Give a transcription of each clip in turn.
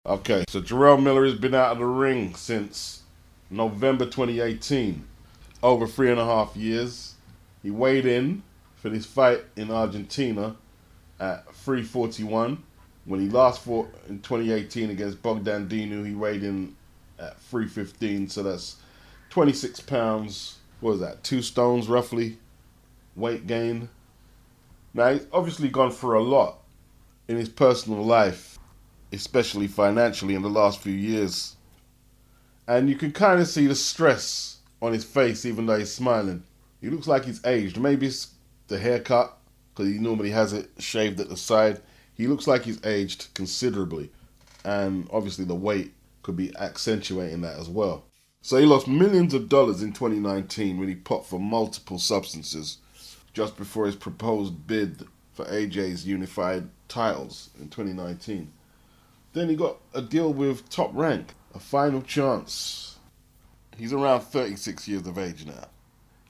Okay, so Jarrell Miller has been out of the ring since November 2018. Over 3.5 years. He weighed in for this fight in Argentina at 341. When he last fought in 2018 against Bogdan Dinu, he weighed in at 315. So that's 26 pounds. What was that? 2 stones roughly weight gain. Now, he's obviously gone through a lot in his personal life, especially financially in the last few years. And you can kind of see the stress on his face even though he's smiling. He looks like he's aged. Maybe it's the haircut, because he normally has it shaved at the side. He looks like he's aged considerably. And obviously the weight could be accentuating that as well. So he lost millions of dollars in 2019 when he popped for multiple substances just before his proposed bid for AJ's unified titles in 2019. Then he got a deal with Top Rank, a final chance. He's around 36 years of age now.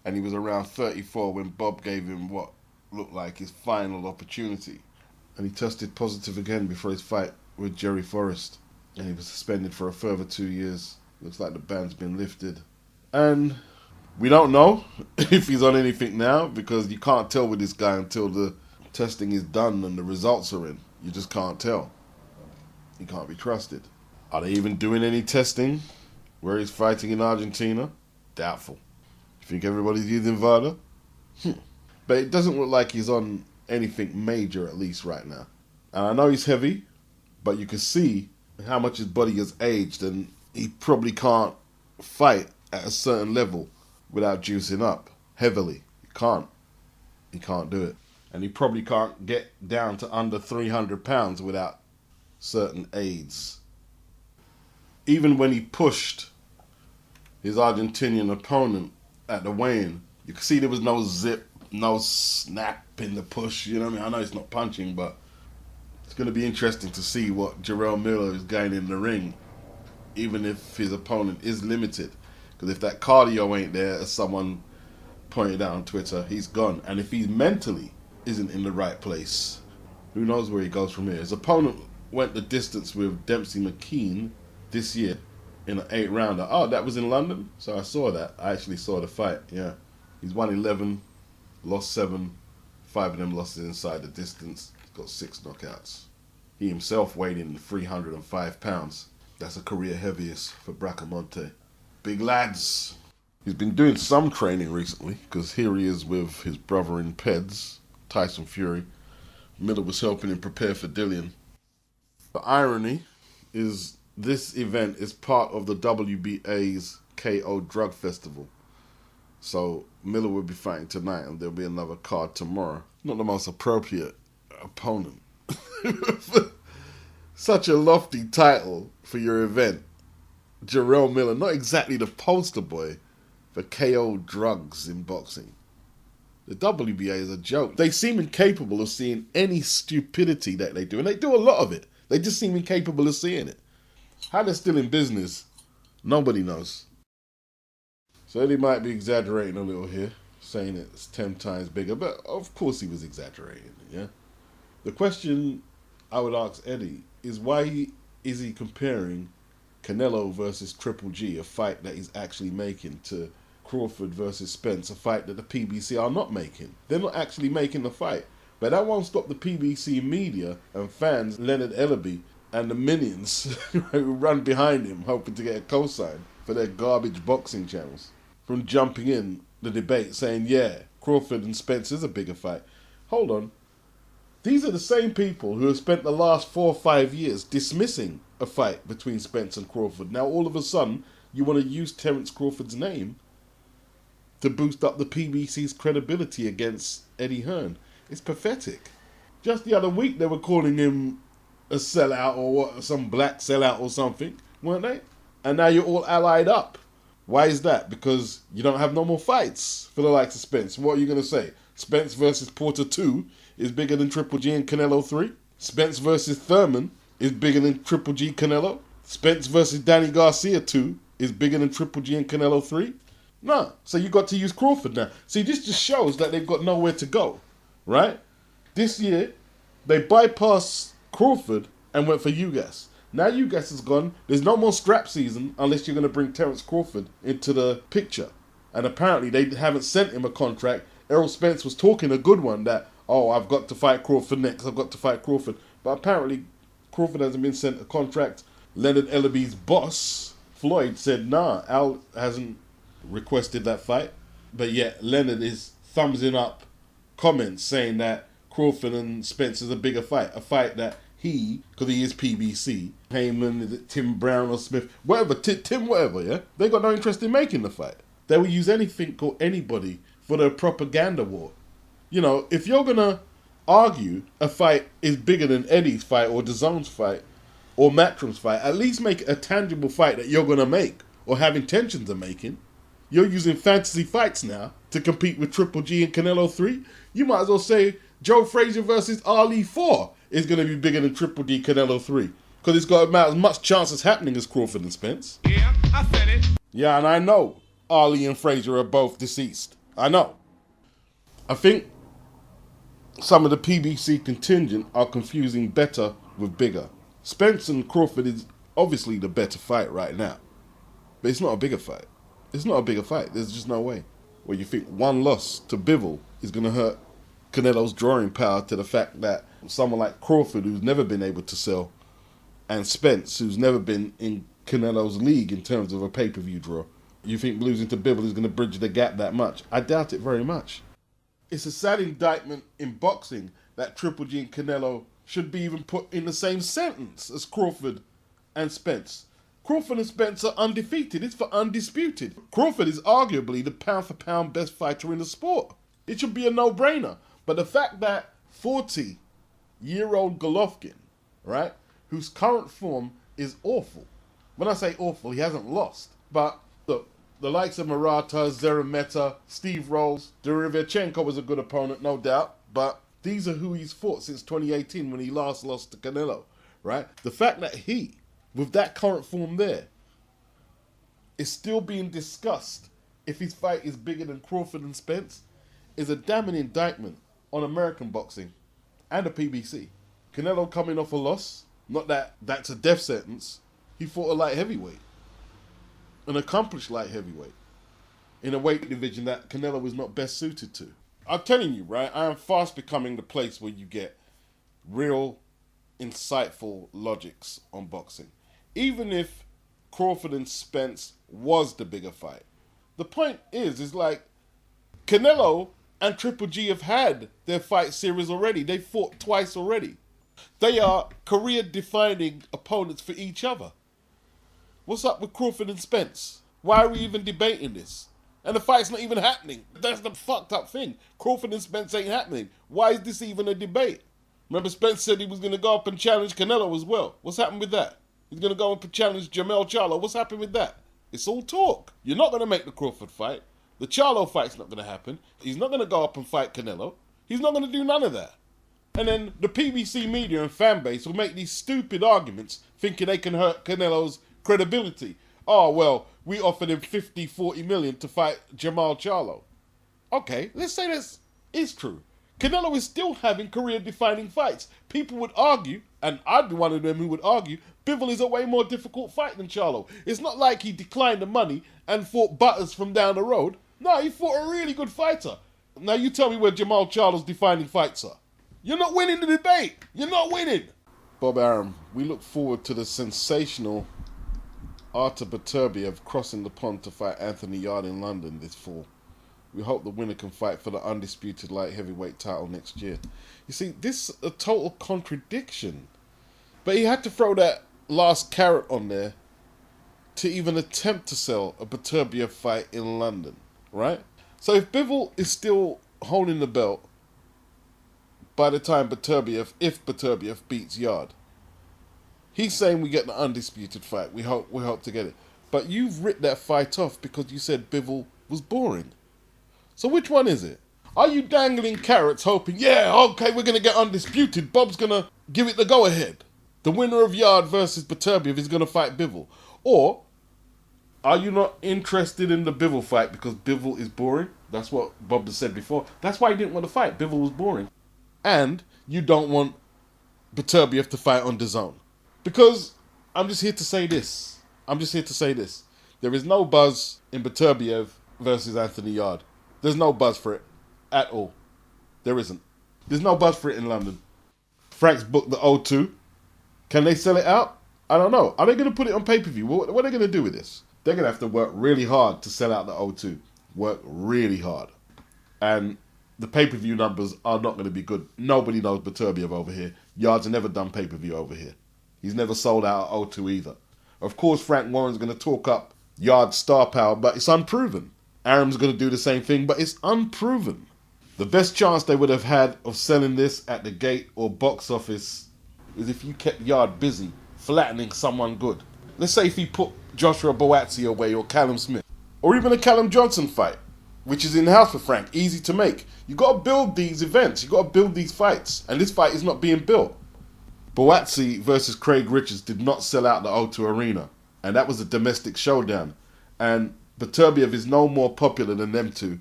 And he was around 34 when Bob gave him what looked like his final opportunity. And he tested positive again before his fight with Jerry Forrest. And he was suspended for a further 2 years. Looks like the ban's been lifted. And we don't know if he's on anything now, because you can't tell with this guy until the testing is done and the results are in. You just can't tell. He can't be trusted. Are they even doing any testing where he's fighting in Argentina? Doubtful. You think everybody's using VADA? But it doesn't look like he's on anything major, at least right now. And I know he's heavy, but you can see how much his body has aged, and he probably can't fight at a certain level without juicing up heavily. He can't. He can't do it. And he probably can't get down to under 300 pounds without certain aids. Even when he pushed his Argentinian opponent at the weigh-in, you can see there was no zip, no snap in the push. You know what I mean? I know it's not punching, but it's going to be interesting to see what Jarrell Miller is going in the ring, even if his opponent is limited. Because if that cardio ain't there, as someone pointed out on Twitter, he's gone. And if he mentally isn't in the right place, who knows where he goes from here. His opponent went the distance with Dempsey McKean this year in an 8-rounder. Oh, that was in London? So I saw that. I actually saw the fight, yeah. He's won 11, lost 7. 5 of them losses inside the distance. He's got 6 knockouts. He himself weighed in 305 pounds. That's a career heaviest for Bracamonte. Big lads. He's been doing some training recently, because here he is with his brother in Peds, Tyson Fury. Miller was helping him prepare for Dillian. The irony is this event is part of the WBA's KO Drug Festival. So Miller will be fighting tonight, and there'll be another card tomorrow. Not the most appropriate opponent. Such a lofty title for your event. Jarrell Miller, not exactly the poster boy for KO drugs in boxing. The WBA is a joke. They seem incapable of seeing any stupidity that they do, and they do a lot of it. They just seem incapable of seeing it. How they're still in business, nobody knows. So Eddie might be exaggerating a little here, saying it's 10 times bigger, but of course he was exaggerating, yeah? The question I would ask Eddie is, why is he comparing Canelo versus Triple G, a fight that he's actually making, to Crawford versus Spence, a fight that the PBC are not making? They're not actually making the fight. But that won't stop the PBC media and fans, Leonard Ellaby, and the minions who run behind him hoping to get a cosign for their garbage boxing channels, from jumping in the debate saying, yeah, Crawford and Spence is a bigger fight. Hold on. These are the same people who have spent the last 4 or 5 years dismissing a fight between Spence and Crawford. Now all of a sudden, you want to use Terence Crawford's name to boost up the PBC's credibility against Eddie Hearn. It's pathetic. Just the other week, they were calling him a sellout, or what, some black sellout or something, weren't they? And now you're all allied up. Why is that? Because you don't have no more fights for the likes of Spence. What are you going to say? Spence versus Porter 2 is bigger than Triple G and Canelo 3? Spence versus Thurman is bigger than Triple G Canelo? Spence versus Danny Garcia 2 is bigger than Triple G and Canelo 3? No. So you got to use Crawford now. See, this just shows that they've got nowhere to go, right? This year, they bypassed Crawford and went for Ugas. Now you guys is gone. There's no more strap season unless you're going to bring Terence Crawford into the picture. And apparently they haven't sent him a contract. Errol Spence was talking a good one that, oh, I've got to fight Crawford next. I've got to fight Crawford. But apparently Crawford hasn't been sent a contract. Leonard Ellaby's boss, Floyd, said, nah, Al hasn't requested that fight. But yet Leonard is thumbsing up comments saying that Crawford and Spence is a bigger fight. A fight that he, because he is PBC, Heyman, is it Tim Brown or Smith, whatever, Tim whatever, yeah? They got no interest in making the fight. They will use anything or anybody for their propaganda war. You know, if you're going to argue a fight is bigger than Eddie's fight or DAZN's fight or Matchroom's fight, at least make it a tangible fight that you're going to make or have intentions of making. You're using fantasy fights now to compete with Triple G and Canelo 3. You might as well say Joe Frazier versus Ali 4 is going to be bigger than Triple G Canelo 3. Because it's got about as much chance as happening as Crawford and Spence. Yeah, I said it. Yeah, and I know Ali and Frazier are both deceased. I know. I think some of the PBC contingent are confusing better with bigger. Spence and Crawford is obviously the better fight right now. But it's not a bigger fight. It's not a bigger fight. There's just no way. Well, you think one loss to Bivol is going to hurt Canelo's drawing power to the fact that someone like Crawford, who's never been able to sell, and Spence, who's never been in Canelo's league in terms of a pay-per-view draw, you think losing to Bivol is going to bridge the gap that much? I doubt it very much. It's a sad indictment in boxing that Triple G and Canelo should be even put in the same sentence as Crawford and Spence. Crawford and Spence are undefeated. It's for undisputed. Crawford is arguably the pound-for-pound best fighter in the sport. It should be a no-brainer. But the fact that 40-year-old Golovkin, right, whose current form is awful. When I say awful, he hasn't lost. But look, the likes of Murata, Zeremeta, Steve Rolls, Derevyanchenko was a good opponent, no doubt. But these are who he's fought since 2018 when he last lost to Canelo, right? The fact that he, with that current form there, is still being discussed if his fight is bigger than Crawford and Spence is a damning indictment on American boxing and the PBC. Canelo coming off a loss, not that that's a death sentence. He fought a light heavyweight, an accomplished light heavyweight, in a weight division that Canelo was not best suited to. I'm telling you, right, I am fast becoming the place where you get real, insightful logics on boxing. Even if Crawford and Spence was the bigger fight. The point is like, Canelo and Triple G have had their fight series already. They fought twice already. They are career-defining opponents for each other. What's up with Crawford and Spence? Why are we even debating this? And the fight's not even happening. That's the fucked up thing. Crawford and Spence ain't happening. Why is this even a debate? Remember, Spence said he was going to go up and challenge Canelo as well. What's happened with that? He's going to go up and challenge Jermell Charlo. What's happened with that? It's all talk. You're not going to make the Crawford fight. The Charlo fight's not going to happen. He's not going to go up and fight Canelo. He's not going to do none of that. And then the PBC media and fan base will make these stupid arguments thinking they can hurt Canelo's credibility. Oh, well, we offered him 40 million to fight Jermell Charlo. Okay, let's say this is true. Canelo is still having career-defining fights. People would argue, and I'd be one of them who would argue, Bivol is a way more difficult fight than Charlo. It's not like he declined the money and fought Butters from down the road. No, he fought a really good fighter. Now you tell me where Jermell Charlo's defining fights are. You're not winning the debate. You're not winning. Bob Arum, we look forward to the sensational Artur Beterbiev crossing the pond to fight Anthony Yarde in London this fall. We hope the winner can fight for the undisputed light heavyweight title next year. You see, this is a total contradiction. But he had to throw that last carrot on there to even attempt to sell a Beterbiev fight in London, right? So if Bivol is still holding the belt by the time if Beterbiev beats Yarde, he's saying we get the undisputed fight. We hope to get it. But you've ripped that fight off because you said Bivol was boring. So which one is it? Are you dangling carrots hoping, yeah, okay, we're going to get undisputed. Bob's going to give it the go-ahead. The winner of Yarde versus Beterbiev is going to fight Bivol. Or are you not interested in the Bivol fight because Bivol is boring? That's what Bob has said before. That's why he didn't want to fight. Bivol was boring. And you don't want Beterbiev to fight on DAZN. Because I'm just here to say this. There is no buzz in BETERBIEV versus Anthony Yarde. There's no buzz for it at all. There isn't. There's no buzz for it in London. Frank's booked the O2. Can they sell it out? I don't know. Are they going to put it on pay-per-view? What are they going to do with this? They're going to have to work really hard to sell out the O2. Work really hard. And the pay-per-view numbers are not going to be good. Nobody knows BETERBIEV over here. Yarde's never done pay-per-view over here. He's never sold out O2 either. Of course, Frank Warren's going to talk up Yarde's star power, but it's unproven. Aram's going to do the same thing, but it's unproven. The best chance they would have had of selling this at the gate or box office is if you kept Yarde busy flattening someone good. Let's say if he put Joshua Boatzy away or Callum Smith, or even a Callum Johnson fight, which is in-house for Frank, easy to make. You got to build these events. You got to build these fights, and this fight is not being built. Boatzy versus Craig Richards did not sell out the O2 Arena, and that was a domestic showdown. And BETERBIEV is no more popular than them two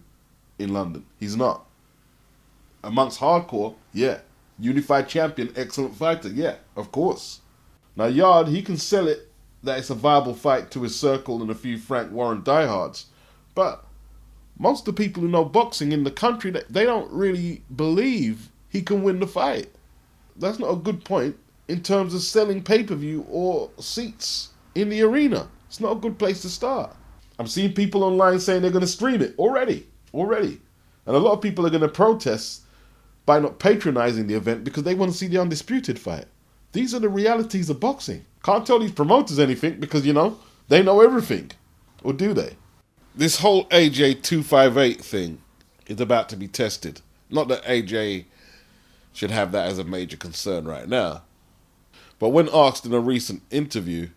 in London. He's not. Amongst hardcore, yeah. Unified champion, excellent fighter, yeah, of course. Now Yarde, he can sell it that it's a viable fight to his circle and a few Frank Warren diehards, but most of the people who know boxing in the country, they don't really believe he can win the fight. That's not a good point in terms of selling pay-per-view or seats in the arena. It's not a good place to start. I'm seeing people online saying they're going to stream it already. And a lot of people are going to protest by not patronizing the event because they want to see the undisputed fight. These are the realities of boxing. Can't tell these promoters anything because, they know everything. Or do they? This whole AJ 258 thing is about to be tested. Not that AJ should have that as a major concern right now. But when asked in a recent interview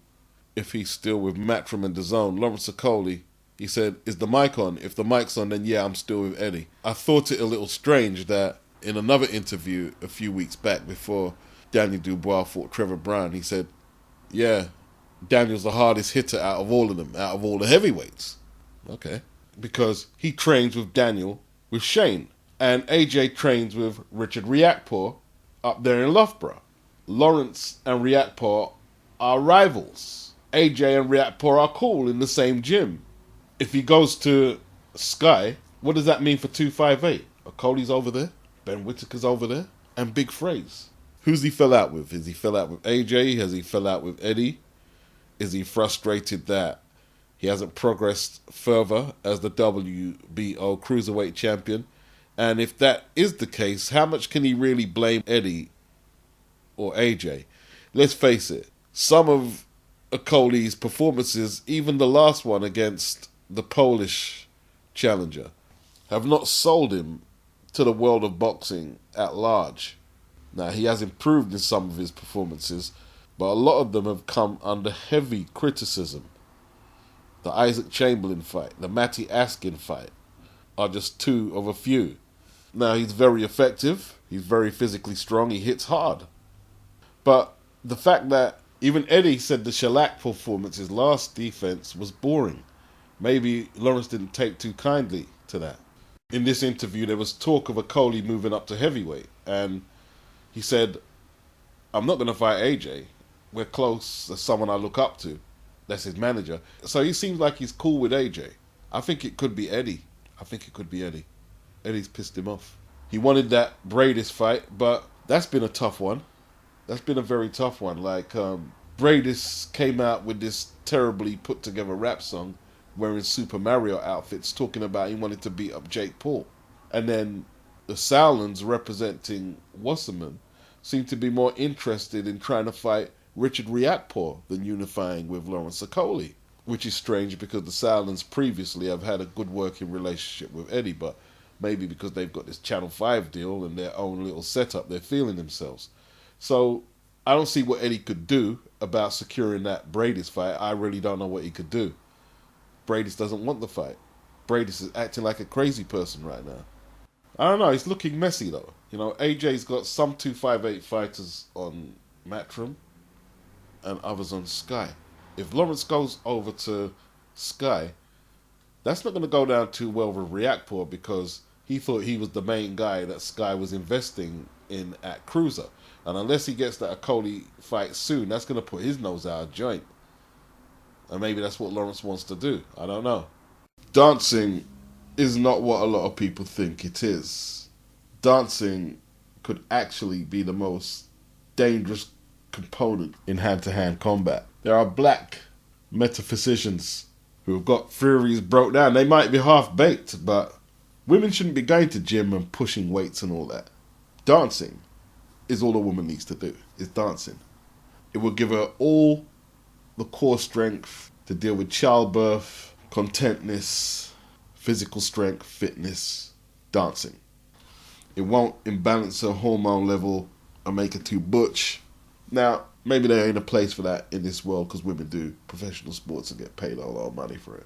if he's still with Matchroom and DAZN, Lawrence Okolie, he said, "Is the mic on? If the mic's on, then yeah, I'm still with Eddie." I thought it a little strange that in another interview a few weeks back before Daniel Dubois fought Trevor Brown, he said, yeah, Daniel's the hardest hitter out of all of them, out of all the heavyweights. Okay. Because he trains with Daniel, with Shane. And AJ trains with Richard Riakporhe up there in Loughborough. Lawrence and Riakporhe are rivals. AJ and Riakporhe are cool in the same gym. If he goes to Sky, what does that mean for 258? Okolie's over there, Ben Whittaker's over there, and Big Fraze. Who's he fell out with? Has he fell out with AJ? Has he fell out with Eddie? Is he frustrated that he hasn't progressed further as the WBO Cruiserweight Champion? And if that is the case, how much can he really blame Eddie or AJ? Let's face it, some of Okolie's performances, even the last one against the Polish challenger, have not sold him to the world of boxing at large. Now, he has improved in some of his performances, but a lot of them have come under heavy criticism. The Isaac Chamberlain fight, the Matty Askin fight, are just two of a few. Now, he's very effective, he's very physically strong, he hits hard. But the fact that even Eddie said the shellac performance, his last defense, was boring. Maybe Lawrence didn't take too kindly to that. In this interview, there was talk of Okolie moving up to heavyweight, and he said, I'm not going to fight AJ. We're close, there's someone I look up to. That's his manager. So he seems like he's cool with AJ. I think it could be Eddie. Eddie's pissed him off. He wanted that Bradis fight, but that's been a tough one. That's been a very tough one. Like, Bradis came out with this terribly put together rap song wearing Super Mario outfits talking about he wanted to beat up Jake Paul. And then the Sowlands representing Wasserman seemed to be more interested in trying to fight Richard Riakporhe than unifying with Lawrence Okolie, which is strange because the Sowlands previously have had a good working relationship with Eddie, but maybe because they've got this Channel 5 deal and their own little setup, they're feeling themselves. So I don't see what Eddie could do about securing that Bradis fight. I really don't know what he could do. Bradis doesn't want the fight. Bradis is acting like a crazy person right now. I don't know, it's looking messy though. AJ's got some 258 fighters on Matchroom and others on Sky. If Lawrence goes over to Sky, that's not going to go down too well with Riakporhe because He thought he was the main guy that Sky was investing in at Cruiser. And unless he gets that Okolie fight soon, that's going to put his nose out of joint. And maybe that's what Lawrence wants to do. I don't know. Dancing is not what a lot of people think it is. Dancing could actually be the most dangerous component in hand-to-hand combat. There are black metaphysicians who have got theories broke down. They might be half-baked, but women shouldn't be going to gym and pushing weights and all that. Dancing is all a woman needs to do, is dancing. It will give her all the core strength to deal with childbirth, contentness, physical strength, fitness, dancing. It won't imbalance her hormone level or make her too butch. Now, maybe there ain't a place for that in this world because women do professional sports and get paid a lot of money for it.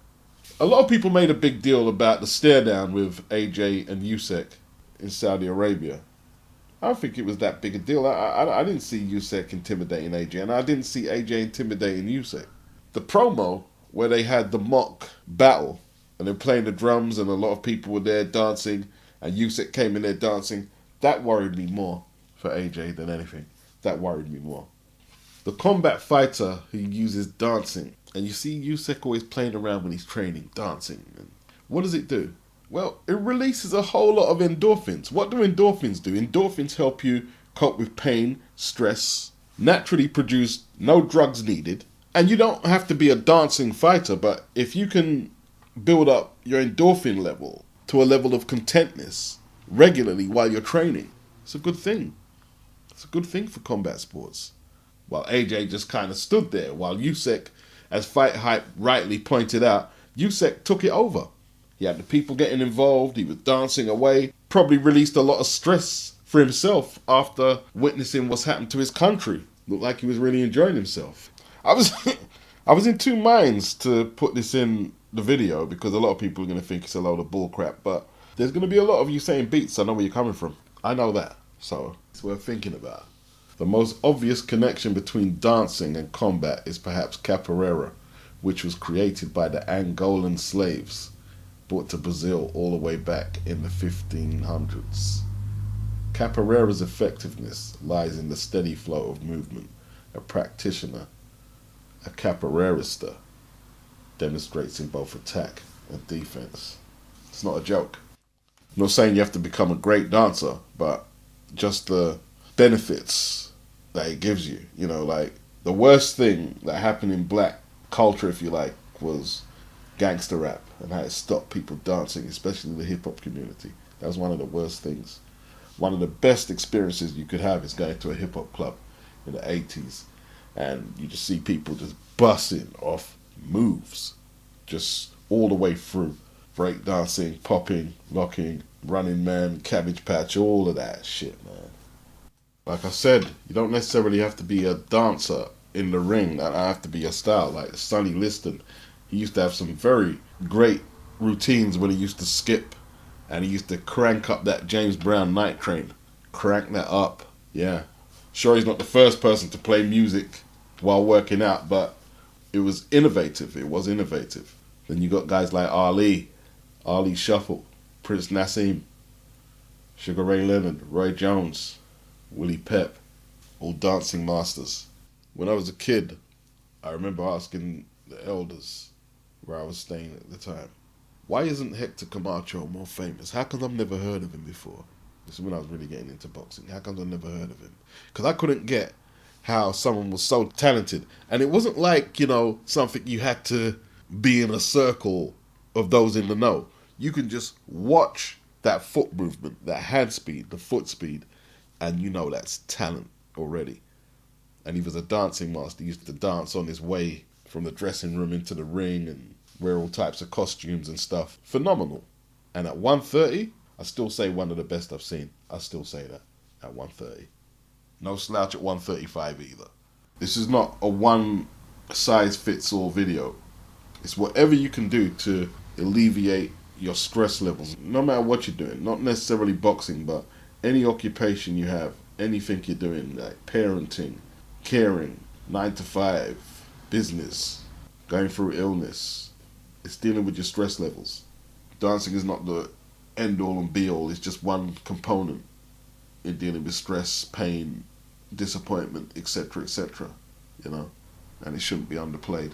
A lot of people made a big deal about the stare down with AJ and USYK in Saudi Arabia. I don't think it was that big a deal. I didn't see USYK intimidating AJ, and I didn't see AJ intimidating USYK. The promo where they had the mock battle and they're playing the drums and a lot of people were there dancing and USYK came in there dancing, that worried me more for AJ than anything. That worried me more. The combat fighter who uses dancing, and you see USYK always playing around when he's training, dancing. And what does it do? Well, it releases a whole lot of endorphins. What do endorphins do? Endorphins help you cope with pain, stress, naturally produce, no drugs needed. And you don't have to be a dancing fighter, but if you can build up your endorphin level to a level of contentness regularly while you're training, it's a good thing. It's a good thing for combat sports. While AJ just kind of stood there, while USYK, as Fight Hype rightly pointed out, USYK took it over. He had the people getting involved, he was dancing away, probably released a lot of stress for himself after witnessing what's happened to his country. Looked like he was really enjoying himself. I was in two minds to put this in the video because a lot of people are going to think it's a load of bullcrap, but there's going to be a lot of you saying beats. I know where you're coming from. I know that. So it's worth thinking about. The most obvious connection between dancing and combat is perhaps capoeira, which was created by the Angolan slaves brought to Brazil all the way back in the 1500s. Capoeira's effectiveness lies in the steady flow of movement. A practitioner, a capoeirista, demonstrates in both attack and defense. It's not a joke. I'm not saying you have to become a great dancer, but just the benefits that it gives you. You know, like the worst thing that happened in black culture, if you like, was gangster rap and how it stopped people dancing, especially the hip hop community. That was one of the worst things. One of the best experiences you could have is going to a hip hop club in the 80s and you just see people just busting off moves just all the way through. Break dancing, popping, locking, running man, cabbage patch, all of that shit, man. Like I said, you don't necessarily have to be a dancer in the ring. That have to be your style. Like Sonny Liston, he used to have some very great routines when he used to skip and he used to crank up that James Brown Night Train. Crank that up, yeah. Sure, he's not the first person to play music while working out, but it was innovative. It was innovative. Then you got guys like Ali Shuffle, Prince Nassim, Sugar Ray Leonard, Roy Jones, Willie Pep, all dancing masters. When I was a kid, I remember asking the elders where I was staying at the time, why isn't Hector Camacho more famous? How come I've never heard of him before? This is when I was really getting into boxing. How come I've never heard of him? Because I couldn't get how someone was so talented. And it wasn't like, you know, something you had to be in a circle of those in the know. You can just watch that foot movement, that hand speed, the foot speed, and you know that's talent already. And he was a dancing master. He used to dance on his way from the dressing room into the ring and wear all types of costumes and stuff. Phenomenal. And at 130, I still say one of the best I've seen. I still say that at 130. No slouch at 135 either. This is not a one-size-fits-all video. It's whatever you can do to alleviate your stress levels, no matter what you're doing. Not necessarily boxing, but any occupation you have, anything you're doing, like parenting, caring, 9 to 5, business, going through illness. It's dealing with your stress levels. Dancing is not the end all and be all. It's just one component in dealing with stress, pain, disappointment, etc., etc. You know, and it shouldn't be underplayed.